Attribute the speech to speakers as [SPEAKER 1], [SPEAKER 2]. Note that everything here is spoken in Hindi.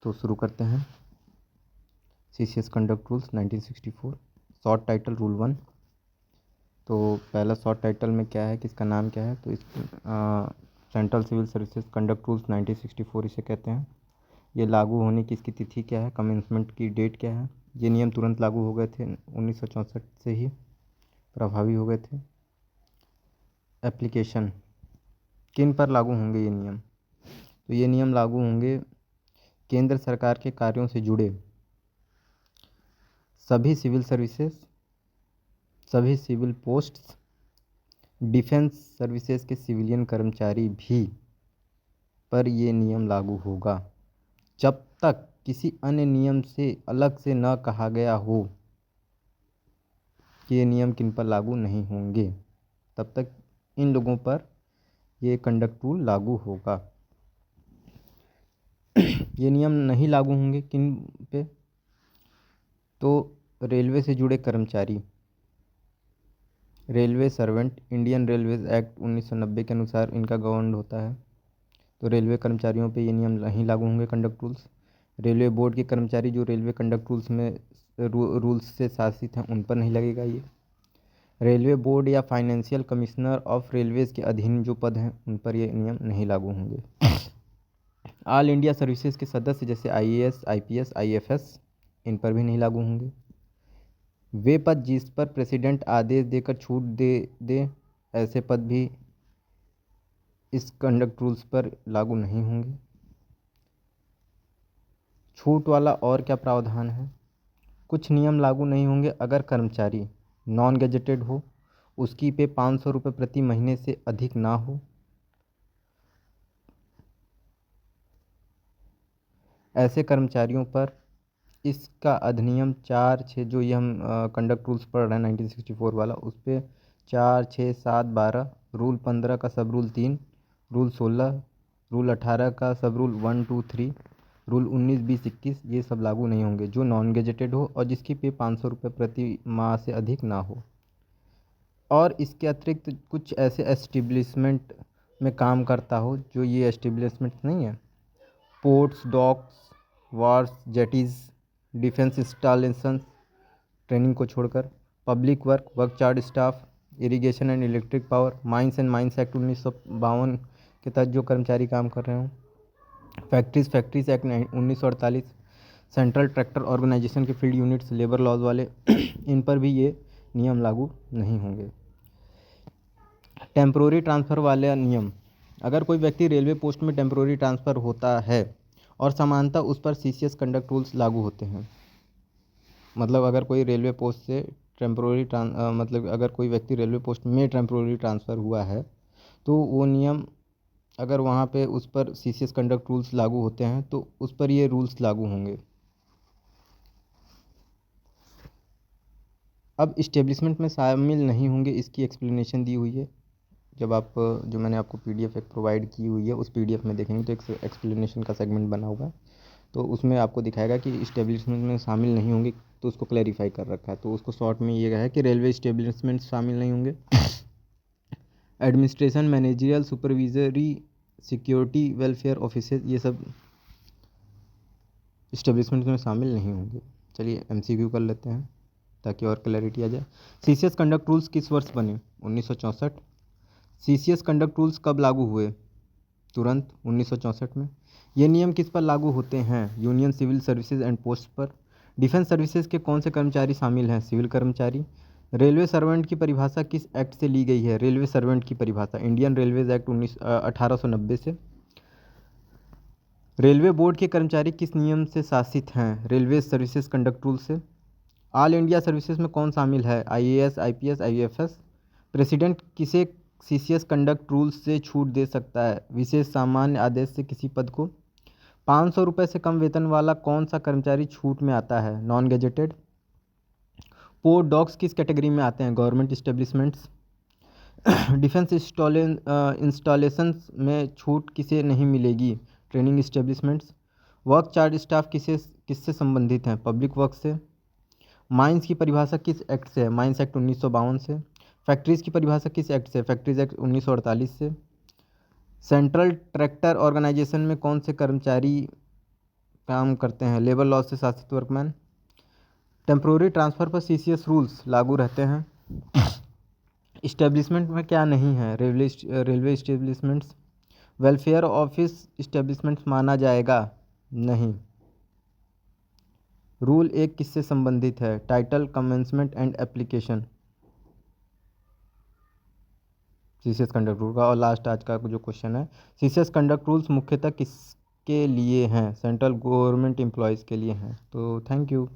[SPEAKER 1] तो शुरू करते हैं। CCS conduct rules 1964। Short title rule 1। तो पहला शॉर्ट टाइटल में क्या है, किसका नाम क्या है, तो इस central civil services conduct rules 1964 इसे कहते हैं। ये लागू होने की इसकी तिथि क्या है, कमेंसमेंट की डेट क्या है। ये नियम तुरंत लागू हो गए थे, 1964 से ही प्रभावी हो गए थे। एप्लीकेशन, किन पर लागू होंगे ये नियम, तो ये नियम लागू होंगे केंद्र सरकार के कार्यों से जुड़े सभी सिविल सर्विसेज, सभी सिविल पोस्ट्स, डिफेंस सर्विसेज के सिविलियन कर्मचारी भी पर ये नियम लागू होगा, जब तक किसी अन्य नियम से अलग से न कहा गया हो कि ये नियम किन पर लागू नहीं होंगे, तब तक इन लोगों पर ये कंडक्ट रूल लागू होगा। ये नियम नहीं लागू होंगे किन पे, तो रेलवे से जुड़े कर्मचारी, railway servant, Indian railways act 1990 के अनुसार इनका गवर्न होता है, तो रेलवे कर्मचारियों पे ये नियम नहीं लागू होंगे कंडक्ट रूल्स। रेलवे बोर्ड के कर्मचारी जो रेलवे कंडक्ट रूल्स में रूल्स से शासित हैं उन पर नहीं लगेगा ये। रेलवे बोर्ड या फाइनेंशियल कमिश्नर ऑफ रेलवेज़ के अधीन जो पद हैं उन पर ये नियम नहीं लागू होंगे। ऑल इंडिया सर्विसेज के सदस्य जैसे IAS, IPS, IFS इन पर भी नहीं लागू होंगे। वे पद जिस पर प्रेसिडेंट आदेश देकर छूट दे ऐसे पद भी इस कंडक्ट रूल्स पर लागू नहीं होंगे। छूट वाला और क्या प्रावधान है, कुछ नियम लागू नहीं होंगे अगर कर्मचारी नॉन गैजेटेड हो, उसकी पे 500 रुपये प्रति महीने से अधिक ना हो, ऐसे कर्मचारियों पर इसका अधिनियम 4-6 जो ये हम कंडक्ट रूल्स पढ़ रहे हैं 1964 वाला, उस पर 4, 6, 7, 12, रूल 15 का सब रूल 3, रूल 16, रूल 18 का सब रूल 1, 2, 3, रूल 19, 20, 21 ये सब लागू नहीं होंगे जो नॉन गेजेटेड हो और जिसकी पे 500 रुपये प्रति माह से अधिक ना हो। और इसके अतिरिक्त कुछ ऐसे एस्टेब्लिशमेंट में काम करता हो जो ये एस्टेब्लिशमेंट नहीं है, ports, docks, wharves, jetties, defence installations training को छोड़कर, public work charge staff, irrigation and electric power, mines and mines act 1952 के तहत जो कर्मचारी काम कर रहे हों, factories act 1948, central tractor organisation के फील्ड यूनिट्स, लेबर लॉज वाले इन पर भी ये नियम लागू नहीं होंगे। टेम्प्रोरी ट्रांसफ़र वाले नियम, अगर कोई व्यक्ति रेलवे पोस्ट में टेम्प्रोरी ट्रांसफ़र होता है और समानता उस पर CCS कंडक्ट रूल्स लागू होते हैं। मतलब अगर कोई रेलवे पोस्ट से मतलब अगर कोई व्यक्ति रेलवे पोस्ट में टेम्प्रोरी ट्रांसफ़र हुआ है तो वो नियम अगर वहाँ पे उस पर CCS कंडक्ट रूल्स लागू होते हैं तो उस पर ये रूल्स लागू होंगे। अब इस्टेब्लिशमेंट में शामिल नहीं होंगे, इसकी एक्सप्लेनेशन दी हुई है। जब आप जो मैंने आपको PDF एक प्रोवाइड की हुई है उस PDF में देखेंगे तो एक एक्सप्लेनेशन का सेगमेंट बना हुआ है, तो उसमें आपको दिखाएगा कि इस्टेब्लिशमेंट में शामिल नहीं होंगे, तो उसको क्लैरिफाई कर रखा है। तो उसको शॉर्ट में ये है कि रेलवे इस्टेब्लिशमेंट शामिल नहीं होंगे, administration, managerial, supervisory, security, welfare offices ये सब इस्टेब्लिशमेंट में शामिल नहीं होंगे। चलिए MCQ कर लेते हैं ताकि और क्लैरिटी आ जाए। CCS कंडक्ट रूल्स किस वर्ष बने, 1964। CCS कंडक्ट रूल्स कब लागू हुए, तुरंत 1964 में। ये नियम किस पर लागू होते हैं, union civil services and post पर। डिफेंस सर्विसेज के कौन से कर्मचारी शामिल हैं, सिविल कर्मचारी। रेलवे सर्वेंट की परिभाषा किस एक्ट से ली गई है, रेलवे सर्वेंट की परिभाषा इंडियन रेलवेज एक्ट 1890 से। रेलवे बोर्ड के कर्मचारी किस नियम से शासित हैं, रेलवे सर्विसेज कंडक्ट रूल से। ऑल इंडिया सर्विसेज में कौन शामिल है, IAS, IPS, IFS। प्रेसिडेंट किसे CCS कंडक्ट रूल्स से छूट दे सकता है, विशेष सामान्य आदेश से किसी पद को। 500 रुपये से कम वेतन वाला कौन सा कर्मचारी छूट में आता है, नॉन गेजेटेड। पोर्ट डॉक्स किस कैटेगरी में आते हैं, गवर्नमेंट इस्टेब्लिशमेंट्स। डिफेंस इंस्टॉलेशंस में छूट किसे नहीं मिलेगी, training establishments. Work charge staff किससे संबंधित हैं, पब्लिक वर्क से। माइंस की परिभाषा किस एक्ट से है, माइंस एक्ट 1952 से। फैक्ट्रीज़ की परिभाषा किस एक्ट से, फैक्ट्रीज एक्ट 1948 से। सेंट्रल ट्रैक्टर ऑर्गेनाइजेशन में कौन से कर्मचारी काम करते हैं। लेबर लॉ से शासित वर्कमैन। टेम्प्रोरी ट्रांसफ़र पर सीसीएस रूल्स लागू रहते हैं। इस्टेब्लिशमेंट में क्या नहीं है? Railway establishments. Welfare office establishments माना जाएगा? नहीं। रूल एक किससे संबंधित है? Title, commencement and application. CCS conduct rule का। और लास्ट आज का जो क्वेश्चन है, सीसीएस कंडक्ट रूल्स मुख्यतः किसके लिए हैं? सेंट्रल गवर्नमेंट एम्प्लॉयज़ के लिए हैं। तो थैंक यू।